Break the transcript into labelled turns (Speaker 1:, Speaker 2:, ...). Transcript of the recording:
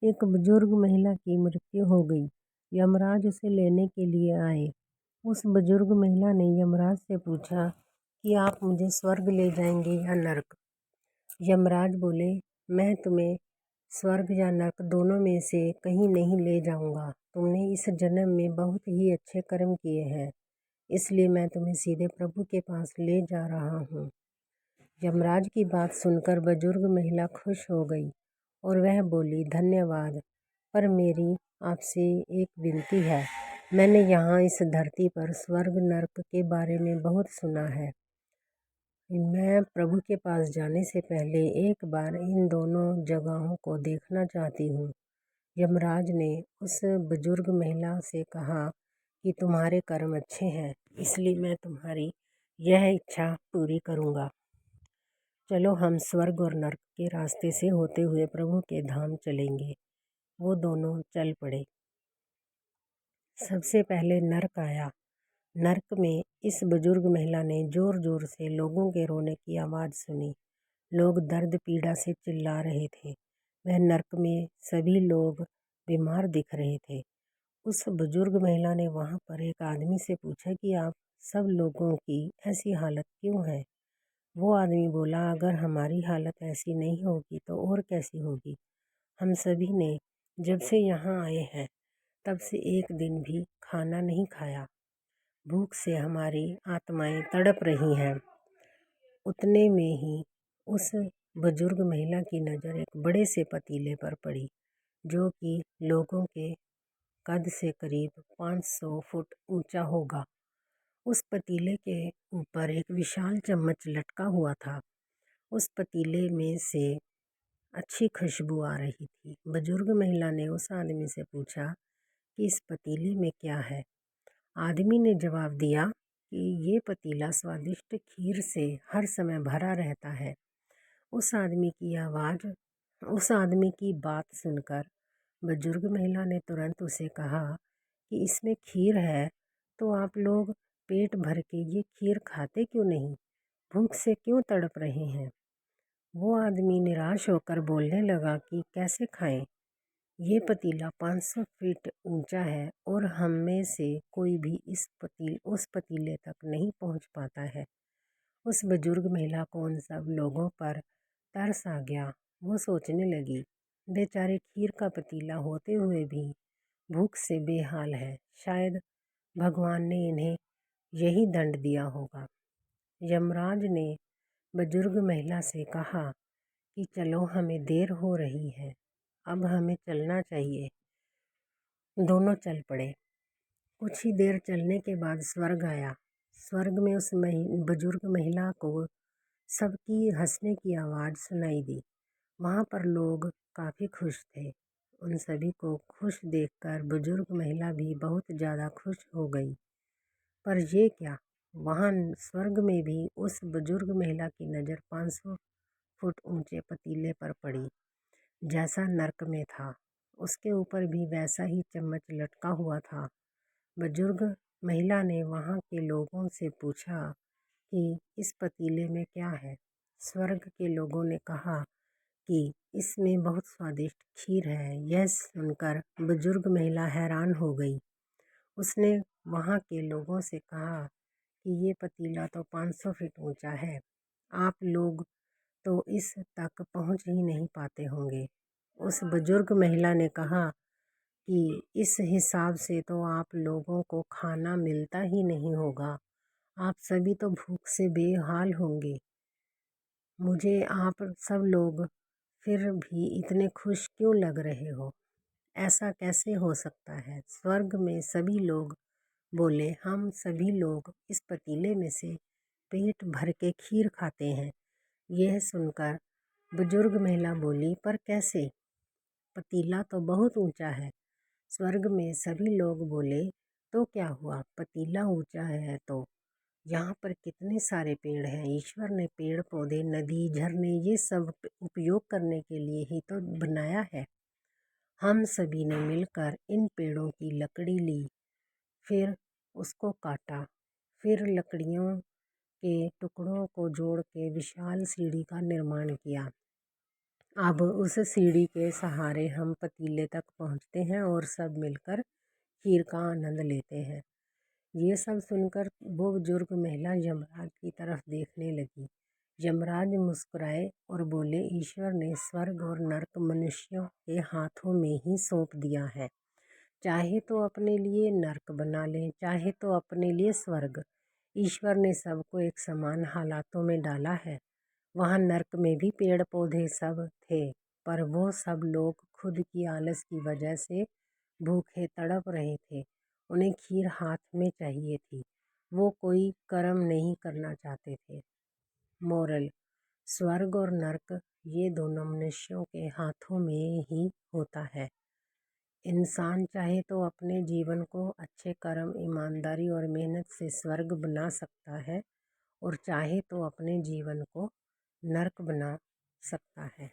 Speaker 1: एक बुजुर्ग महिला की मृत्यु हो गई। यमराज उसे लेने के लिए आए। उस बुजुर्ग महिला ने यमराज से पूछा कि आप मुझे स्वर्ग ले जाएंगे या नरक। यमराज बोले, मैं तुम्हें स्वर्ग या नरक दोनों में से कहीं नहीं ले जाऊंगा। तुमने इस जन्म में बहुत ही अच्छे कर्म किए हैं, इसलिए मैं तुम्हें सीधे प्रभु के पास ले जा रहा हूँ। यमराज की बात सुनकर बुजुर्ग महिला खुश हो गई और वह बोली, धन्यवाद, पर मेरी आपसे एक विनती है। मैंने यहाँ इस धरती पर स्वर्ग नरक के बारे में बहुत सुना है। मैं प्रभु के पास जाने से पहले एक बार इन दोनों जगहों को देखना चाहती हूँ। यमराज ने उस बुजुर्ग महिला से कहा कि तुम्हारे कर्म अच्छे हैं, इसलिए मैं तुम्हारी यह इच्छा पूरी करूँगा। चलो हम स्वर्ग और नरक के रास्ते से होते हुए प्रभु के धाम चलेंगे। वो दोनों चल पड़े। सबसे पहले नरक आया। नरक में इस बुजुर्ग महिला ने जोर जोर से लोगों के रोने की आवाज़ सुनी। लोग दर्द पीड़ा से चिल्ला रहे थे। वह नरक में सभी लोग बीमार दिख रहे थे। उस बुजुर्ग महिला ने वहाँ पर एक आदमी से पूछा कि आप सब लोगों की ऐसी हालत क्यों है। वो आदमी बोला, अगर हमारी हालत ऐसी नहीं होगी तो और कैसी होगी। हम सभी ने जब से यहाँ आए हैं तब से एक दिन भी खाना नहीं खाया। भूख से हमारी आत्माएं तड़प रही हैं। उतने में ही उस बुजुर्ग महिला की नज़र एक बड़े से पतीले पर पड़ी, जो कि लोगों के कद से करीब 500 फुट ऊंचा होगा। उस पतीले के ऊपर एक विशाल चम्मच लटका हुआ था। उस पतीले में से अच्छी खुशबू आ रही थी। बुजुर्ग महिला ने उस आदमी से पूछा कि इस पतीले में क्या है। आदमी ने जवाब दिया कि ये पतीला स्वादिष्ट खीर से हर समय भरा रहता है। उस आदमी की बात सुनकर बुजुर्ग महिला ने तुरंत उसे कहा कि इसमें खीर है, तो आप लोग पेट भर के ये खीर खाते क्यों नहीं, भूख से क्यों तड़प रहे हैं। वो आदमी निराश होकर बोलने लगा कि कैसे खाएं, ये पतीला 500 फीट ऊंचा है और हम में से कोई भी उस पतीले तक नहीं पहुंच पाता है। उस बुजुर्ग महिला को उन सब लोगों पर तरस आ गया। वो सोचने लगी, बेचारे खीर का पतीला होते हुए भी भूख से बेहाल है। शायद भगवान ने इन्हें यही दंड दिया होगा। यमराज ने बुजुर्ग महिला से कहा कि चलो, हमें देर हो रही है, अब हमें चलना चाहिए। दोनों चल पड़े। कुछ ही देर चलने के बाद स्वर्ग आया। स्वर्ग में उस बुजुर्ग महिला को सबकी हंसने की आवाज़ सुनाई दी। वहाँ पर लोग काफ़ी खुश थे। उन सभी को खुश देखकर बुजुर्ग महिला भी बहुत ज़्यादा खुश हो गई। पर ये क्या, वहाँ स्वर्ग में भी उस बुजुर्ग महिला की नज़र 500 फुट ऊंचे पतीले पर पड़ी, जैसा नरक में था। उसके ऊपर भी वैसा ही चम्मच लटका हुआ था। बुजुर्ग महिला ने वहाँ के लोगों से पूछा कि इस पतीले में क्या है। स्वर्ग के लोगों ने कहा कि इसमें बहुत स्वादिष्ट खीर है। यह सुनकर बुजुर्ग महिला हैरान हो गई। उसने वहाँ के लोगों से कहा कि ये पतीला तो 500 फीट ऊंचा है, आप लोग तो इस तक पहुँच ही नहीं पाते होंगे। उस बुजुर्ग महिला ने कहा कि इस हिसाब से तो आप लोगों को खाना मिलता ही नहीं होगा, आप सभी तो भूख से बेहाल होंगे। मुझे आप सब लोग फिर भी इतने खुश क्यों लग रहे हो, ऐसा कैसे हो सकता है। स्वर्ग में सभी लोग बोले, हम सभी लोग इस पतीले में से पेट भर के खीर खाते हैं। यह सुनकर बुजुर्ग महिला बोली, पर कैसे, पतीला तो बहुत ऊंचा है। स्वर्ग में सभी लोग बोले, तो क्या हुआ, पतीला ऊंचा है तो यहाँ पर कितने सारे पेड़ हैं। ईश्वर ने पेड़ पौधे, नदी, झरने ये सब उपयोग करने के लिए ही तो बनाया है। हम सभी ने मिलकर इन पेड़ों की लकड़ी ली, फिर उसको काटा, फिर लकड़ियों के टुकड़ों को जोड़ के विशाल सीढ़ी का निर्माण किया। अब उस सीढ़ी के सहारे हम पतीले तक पहुँचते हैं और सब मिलकर खीर का आनंद लेते हैं। ये सब सुनकर वो बुजुर्ग महिला यमराज की तरफ देखने लगी। यमराज मुस्कुराए और बोले, ईश्वर ने स्वर्ग और नर्क मनुष्यों के हाथों में ही सौंप दिया है। चाहे तो अपने लिए नर्क बना लें, चाहे तो अपने लिए स्वर्ग। ईश्वर ने सबको एक समान हालातों में डाला है। वहाँ नर्क में भी पेड़ पौधे सब थे, पर वो सब लोग खुद की आलस की वजह से भूखे तड़प रहे थे। उन्हें खीर हाथ में चाहिए थी, वो कोई कर्म नहीं करना चाहते थे। मोरल: स्वर्ग और नर्क ये दोनों मनुष्यों के हाथों में ही होता है। इंसान चाहे तो अपने जीवन को अच्छे कर्म, ईमानदारी और मेहनत से स्वर्ग बना सकता है और चाहे तो अपने जीवन को नर्क बना सकता है।